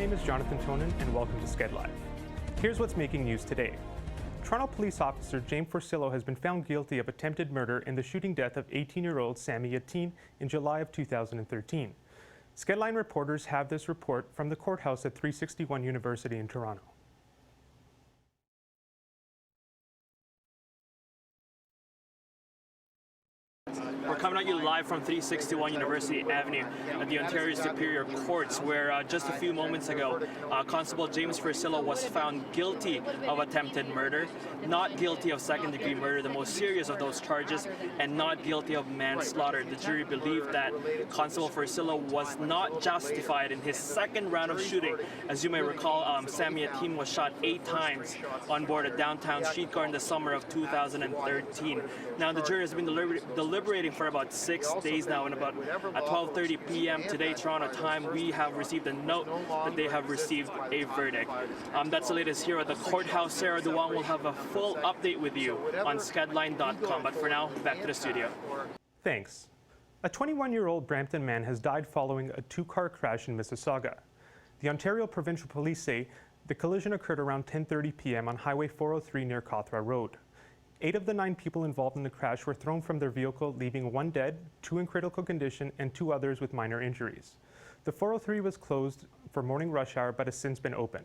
name is Jonathan Tonin, and welcome to SkedLIVE. Here's what's making news today. Toronto police officer James Forcillo has been found guilty of attempted murder in the shooting death of 18-year-old Sammy Yatin in July of 2013. SkedLine reporters have this report from the courthouse at 361 University in Toronto. We're coming at you live from 361 University Avenue at the Ontario Superior Courts, where just a few moments ago, Constable James Forcillo was found guilty of attempted murder, not guilty of second-degree murder, the most serious of those charges, and not guilty of manslaughter. The jury believed that Constable Forcillo was not justified in his second round of shooting. As you may recall, Sammy Yatin was shot 8 times on board a downtown streetcar in the summer of 2013. Now, the jury has been deliberating for about 6 days now, and about at 12:30 p.m. today, Toronto time, we have received a note that they have received a verdict. That's the latest here at the courthouse. Sarah Duong will have a full update with you on skedline.com. But for now, back to the studio. Thanks. A 21-year-old Brampton man has died following a 2-car crash in Mississauga. The Ontario Provincial Police say the collision occurred around 10:30 p.m. on Highway 403 near Cawthra Road. 8 of the 9 people involved in the crash were thrown from their vehicle, leaving 1 dead, 2 in critical condition, and 2 others with minor injuries. The 403 was closed for morning rush hour, but has since been opened.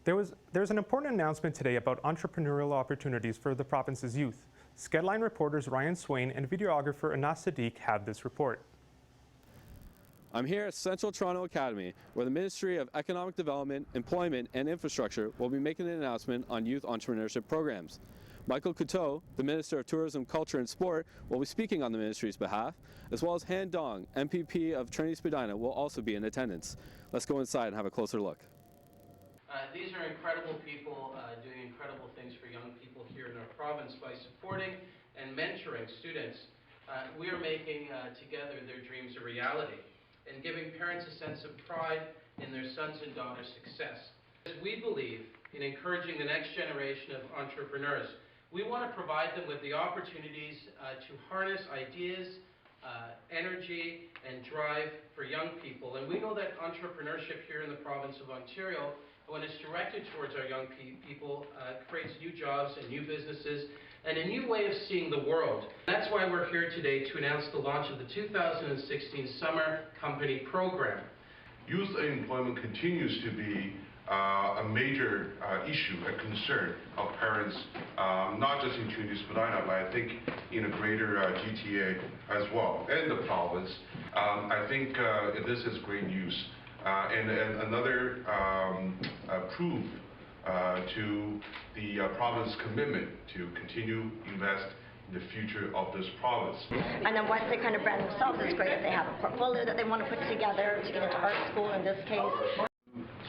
There's an important announcement today about entrepreneurial opportunities for the province's youth. SkedLine reporters Ryan Swain and videographer Anas Sadiq have this report. I'm here at Central Toronto Academy, where the Ministry of Economic Development, Employment and Infrastructure will be making an announcement on youth entrepreneurship programs. Michael Couteau, the Minister of Tourism, Culture and Sport, will be speaking on the Ministry's behalf, as well as Han Dong, MPP of Trinity Spadina, will also be in attendance. Let's go inside and have a closer look. These are incredible people doing incredible things for young people here in our province by supporting and mentoring students. We are making together their dreams a reality and giving parents a sense of pride in their sons and daughters' success. We believe in encouraging the next generation of entrepreneurs. We want to provide them with the opportunities to harness ideas, energy, and drive for young people. And we know that entrepreneurship here in the province of Ontario, when it's directed towards our young people, creates new jobs and new businesses and a new way of seeing the world. That's why we're here today to announce the launch of the 2016 Summer Company Program. Youth unemployment continues to be a major issue, a concern of parents, not just in Trinity Spadina, but I think in a greater GTA as well, and the province. I think this is great news. And another proof to the province's commitment to continue invest in the future of this province. And then once they kind of brand themselves, it's great if they have a portfolio that they want to put together to get into art school in this case.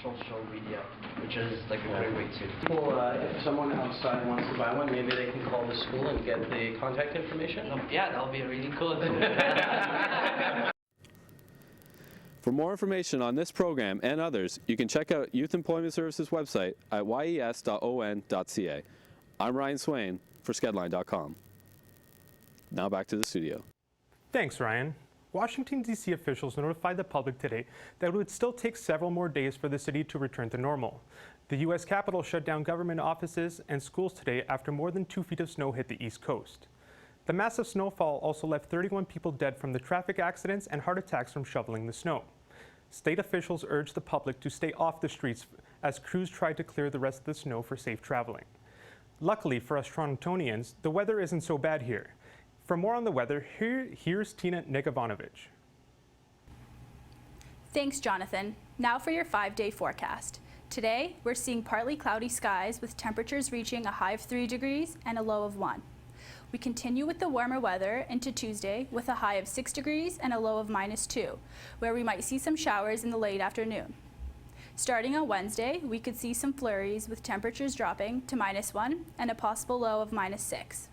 Social media, which is like a great way to. People, if someone outside wants to buy one, maybe they can call the school and get the contact information. Yeah, that'll be really cool. For more information on this program and others, you can check out Youth Employment Services website at yes.on.ca. I'm Ryan Swain for skedline.com. Now back to the studio. Thanks, Ryan. Washington, D.C. officials notified the public today that it would still take several more days for the city to return to normal. The U.S. Capitol shut down government offices and schools today after more than 2 feet of snow hit the East Coast. The massive snowfall also left 31 people dead from the traffic accidents and heart attacks from shoveling the snow. State officials urged the public to stay off the streets as crews tried to clear the rest of the snow for safe traveling. Luckily for us Torontonians, the weather isn't so bad here. For more on the weather, here's Tina Negavanovich. Thanks, Jonathan. Now for your 5-day forecast. Today, we're seeing partly cloudy skies with temperatures reaching a high of 3 degrees and a low of 1. We continue with the warmer weather into Tuesday with a high of 6 degrees and a low of -2, where we might see some showers in the late afternoon. Starting on Wednesday, we could see some flurries with temperatures dropping to -1 and a possible low of -6.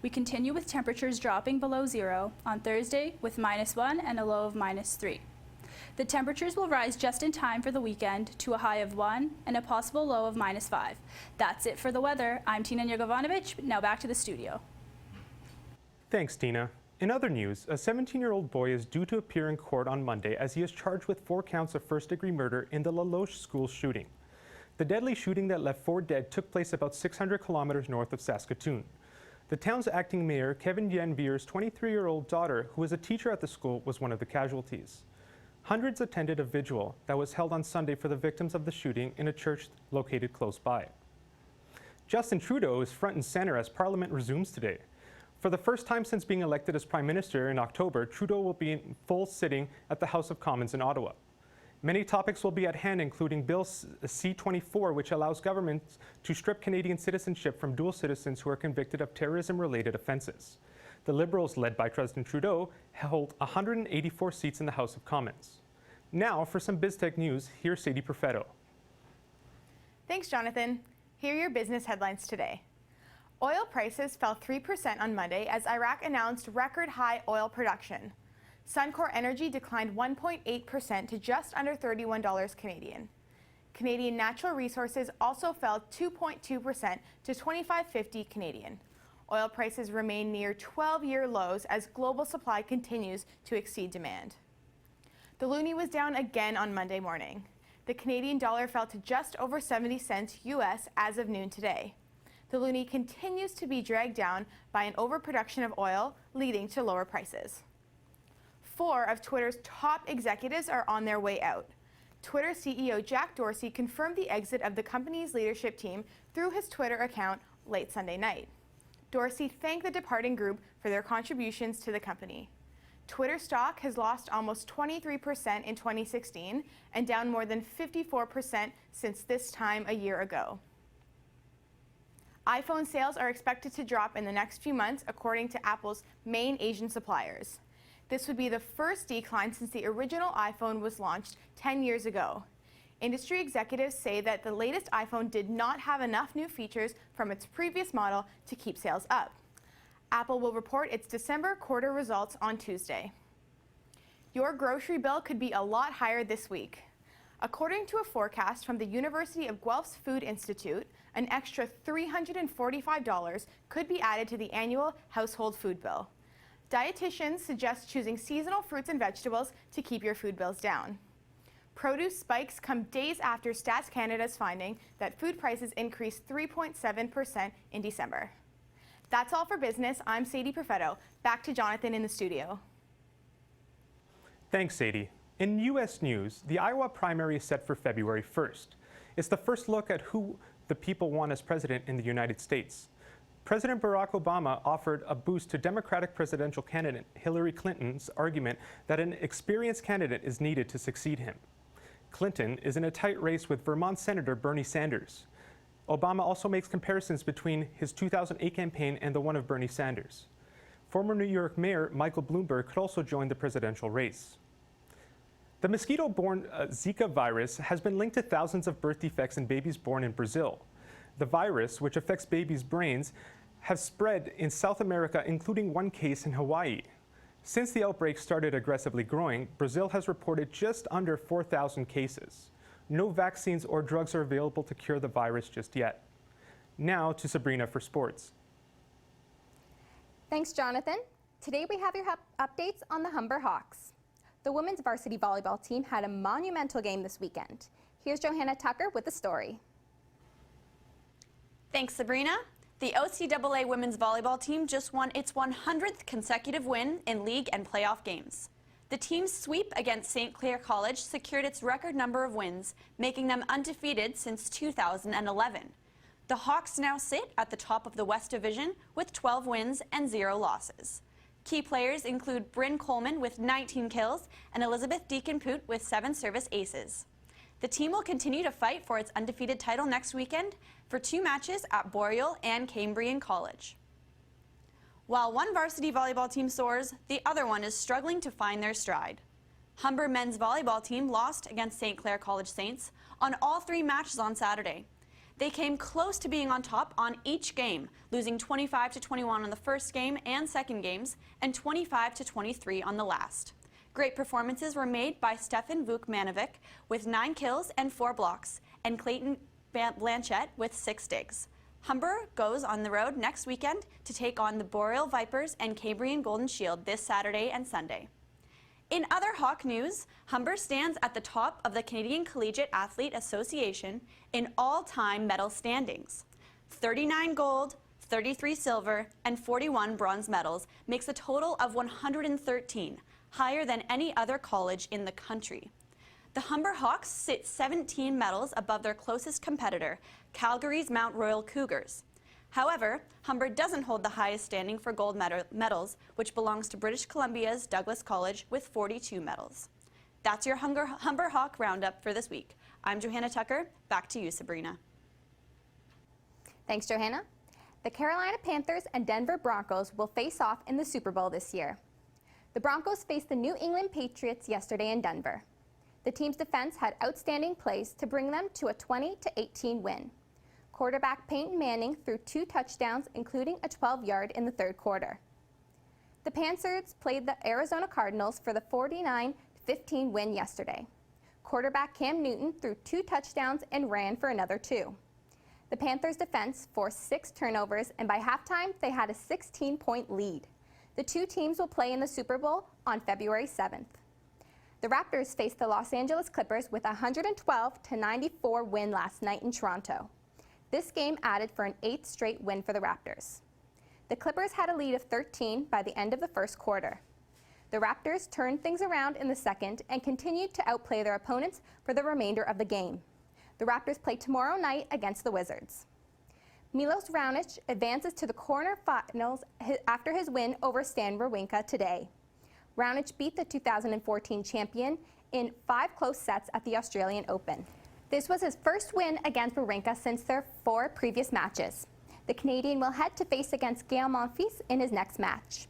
We continue with temperatures dropping below 0 on Thursday with -1 and a low of -3. The temperatures will rise just in time for the weekend to a high of 1 and a possible low of -5. That's it for the weather. I'm Tina Negavanovich. Now back to the studio. Thanks, Tina. In other news, a 17-year-old boy is due to appear in court on Monday as he is charged with 4 counts of first-degree murder in the La Loche school shooting. The deadly shooting that left 4 dead took place about 600 kilometers north of Saskatoon. The town's acting mayor, Kevin Yanvier's 23-year-old daughter, who is a teacher at the school, was one of the casualties. Hundreds attended a vigil that was held on Sunday for the victims of the shooting in a church located close by. Justin Trudeau is front and center as Parliament resumes today. For the first time since being elected as Prime Minister in October, Trudeau will be in full sitting at the House of Commons in Ottawa. Many topics will be at hand, including Bill C-24, which allows governments to strip Canadian citizenship from dual citizens who are convicted of terrorism-related offences. The Liberals, led by President Trudeau, hold 184 seats in the House of Commons. Now, for some BizTech news, here's Sadie Perfetto. Thanks, Jonathan. Here are your business headlines today. Oil prices fell 3% on Monday as Iraq announced record-high oil production. Suncor Energy declined 1.8% to just under $31 Canadian. Canadian Natural Resources also fell 2.2% to $25.50 Canadian. Oil prices remain near 12-year lows as global supply continues to exceed demand. The loonie was down again on Monday morning. The Canadian dollar fell to just over 70 cents US as of noon today. The loonie continues to be dragged down by an overproduction of oil, leading to lower prices. 4 of Twitter's top executives are on their way out. Twitter CEO Jack Dorsey confirmed the exit of the company's leadership team through his Twitter account late Sunday night. Dorsey thanked the departing group for their contributions to the company. Twitter stock has lost almost 23% in 2016 and down more than 54% since this time a year ago. iPhone sales are expected to drop in the next few months, according to Apple's main Asian suppliers. This would be the first decline since the original iPhone was launched 10 years ago. Industry executives say that the latest iPhone did not have enough new features from its previous model to keep sales up. Apple will report its December quarter results on Tuesday. Your grocery bill could be a lot higher this week. According to a forecast from the University of Guelph's Food Institute, an extra $345 could be added to the annual household food bill. Dietitians suggest choosing seasonal fruits and vegetables to keep your food bills down. Produce spikes come days after Stats Canada's finding that food prices increased 3.7% in December. That's all for business. I'm Sadie Perfetto. Back to Jonathan in the studio. Thanks, Sadie. In U.S. news, the Iowa primary is set for February 1st. It's the first look at who the people want as president in the United States. President Barack Obama offered a boost to Democratic presidential candidate Hillary Clinton's argument that an experienced candidate is needed to succeed him. Clinton is in a tight race with Vermont Senator Bernie Sanders. Obama also makes comparisons between his 2008 campaign and the one of Bernie Sanders. Former New York Mayor Michael Bloomberg could also join the presidential race. The mosquito-borne Zika virus has been linked to thousands of birth defects in babies born in Brazil. The virus, which affects babies' brains, has spread in South America, including one case in Hawaii. Since the outbreak started aggressively growing, Brazil has reported just under 4,000 cases. No vaccines or drugs are available to cure the virus just yet. Now to Sabrina for sports. Thanks, Jonathan. Today we have your updates on the Humber Hawks. The women's varsity volleyball team had a monumental game this weekend. Here's Johanna Tucker with the story. Thanks, Sabrina. The OCAA women's volleyball team just won its 100th consecutive win in league and playoff games. The team's sweep against St. Clair College secured its record number of wins, making them undefeated since 2011. The Hawks now sit at the top of the West Division with 12 wins and 0 losses. Key players include Bryn Coleman with 19 kills and Elizabeth Deacon-Poot with 7 service aces. The team will continue to fight for its undefeated title next weekend for 2 matches at Boreal and Cambrian College. While one varsity volleyball team soars, the other one is struggling to find their stride. Humber men's volleyball team lost against St. Clair College Saints on all 3 matches on Saturday. They came close to being on top on each game, losing 25-21 on the first game and second games, and 25-23 on the last. Great performances were made by Stefan Vukmanovic with 9 kills and 4 blocks, and Clayton Blanchette with 6 digs. Humber goes on the road next weekend to take on the Boreal Vipers and Cambrian Golden Shield this Saturday and Sunday. In other Hawk news, Humber stands at the top of the Canadian Collegiate Athlete Association in all-time medal standings. 39 gold, 33 silver, and 41 bronze medals makes a total of 113, higher than any other college in the country. The Humber Hawks sit 17 medals above their closest competitor, Calgary's Mount Royal Cougars. However, Humber doesn't hold the highest standing for gold medals, which belongs to British Columbia's Douglas College with 42 medals. That's your Humber Hawk Roundup for this week. I'm Johanna Tucker. Back to you, Sabrina. Thanks, Johanna. The Carolina Panthers and Denver Broncos will face off in the Super Bowl this year. The Broncos faced the New England Patriots yesterday in Denver. The team's defense had outstanding plays to bring them to a 20-18 win. Quarterback Peyton Manning threw 2 touchdowns, including a 12-yard in the third quarter. The Panthers played the Arizona Cardinals for the 49-15 win yesterday. Quarterback Cam Newton threw 2 touchdowns and ran for another 2. The Panthers' defense forced 6 turnovers, and by halftime, they had a 16-point lead. The two teams will play in the Super Bowl on February 7th. The Raptors faced the Los Angeles Clippers with a 112-94 win last night in Toronto. This game added for an 8th straight win for the Raptors. The Clippers had a lead of 13 by the end of the first quarter. The Raptors turned things around in the second and continued to outplay their opponents for the remainder of the game. The Raptors play tomorrow night against the Wizards. Milos Raonic advances to the quarterfinals after his win over Stan Wawrinka today. Raonic beat the 2014 champion in 5 close sets at the Australian Open. This was his first win against Wawrinka since their 4 previous matches. The Canadian will head to face against Gael Monfils in his next match.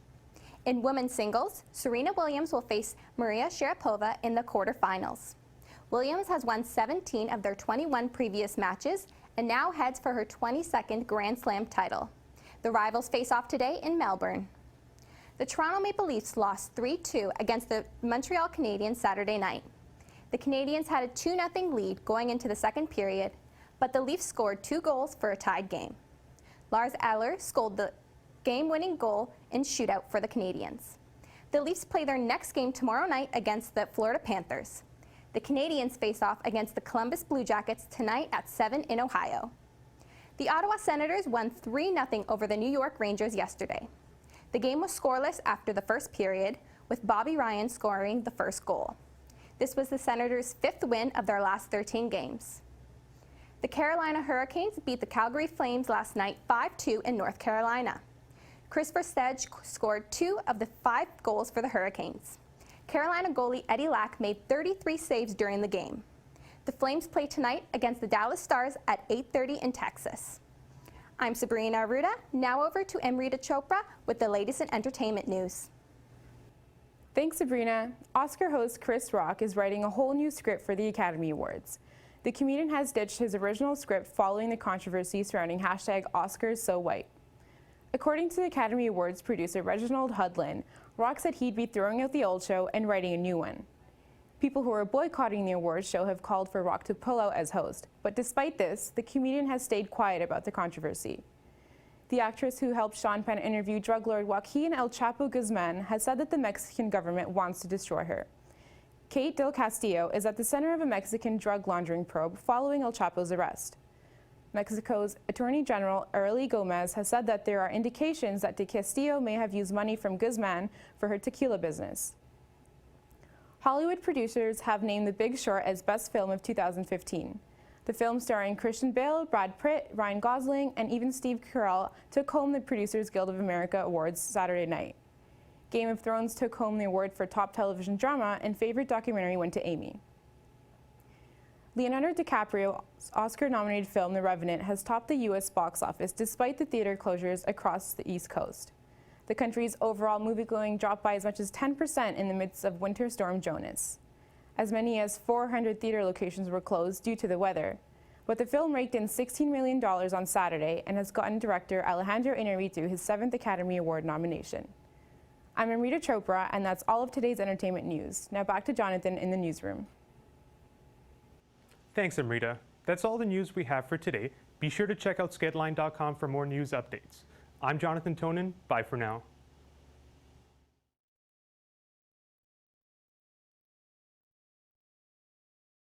In women's singles, Serena Williams will face Maria Sharapova in the quarterfinals. Williams has won 17 of their 21 previous matches and now heads for her 22nd Grand Slam title. The rivals face off today in Melbourne. The Toronto Maple Leafs lost 3-2 against the Montreal Canadiens Saturday night. The Canadiens had a 2-0 lead going into the second period, but the Leafs scored 2 goals for a tied game. Lars Eller scored the game-winning goal in shootout for the Canadiens. The Leafs play their next game tomorrow night against the Florida Panthers. The Canadiens face off against the Columbus Blue Jackets tonight at 7 in Ohio. The Ottawa Senators won 3-0 over the New York Rangers yesterday. The game was scoreless after the first period, with Bobby Ryan scoring the first goal. This was the Senators' 5th win of their last 13 games. The Carolina Hurricanes beat the Calgary Flames last night 5-2 in North Carolina. Chris Verstege scored 2 of the 5 goals for the Hurricanes. Carolina goalie Eddie Lack made 33 saves during the game. The Flames play tonight against the Dallas Stars at 8:30 in Texas. I'm Sabrina Arruda. Now over to Amrita Chopra with the latest in entertainment news. Thanks, Sabrina. Oscar host Chris Rock is writing a whole new script for the Academy Awards. The comedian has ditched his original script following the controversy surrounding #OscarsSoWhite. According to the Academy Awards producer Reginald Hudlin, Rock said he'd be throwing out the old show and writing a new one. People who are boycotting the awards show have called for Rock to pull out as host, but despite this, the comedian has stayed quiet about the controversy. The actress who helped Sean Penn interview drug lord Joaquin El Chapo Guzman has said that the Mexican government wants to destroy her. Kate Del Castillo is at the center of a Mexican drug laundering probe following El Chapo's arrest. Mexico's Attorney General Arely Gomez has said that there are indications that Del Castillo may have used money from Guzman for her tequila business. Hollywood producers have named The Big Short as Best Film of 2015. The film starring Christian Bale, Brad Pitt, Ryan Gosling, and even Steve Carell took home the Producers Guild of America Awards Saturday night. Game of Thrones took home the award for Top Television Drama, and Favorite Documentary went to Amy. Leonardo DiCaprio's Oscar-nominated film The Revenant has topped the U.S. box office despite the theater closures across the East Coast. The country's overall moviegoing dropped by as much as 10% in the midst of Winter Storm Jonas. As many as 400 theater locations were closed due to the weather. But the film raked in $16 million on Saturday and has gotten director Alejandro Inarritu his 7th Academy Award nomination. I'm Amrita Chopra, and that's all of today's entertainment news. Now back to Jonathan in the newsroom. Thanks, Amrita. That's all the news we have for today. Be sure to check out skedline.com for more news updates. I'm Jonathan Tonin. Bye for now.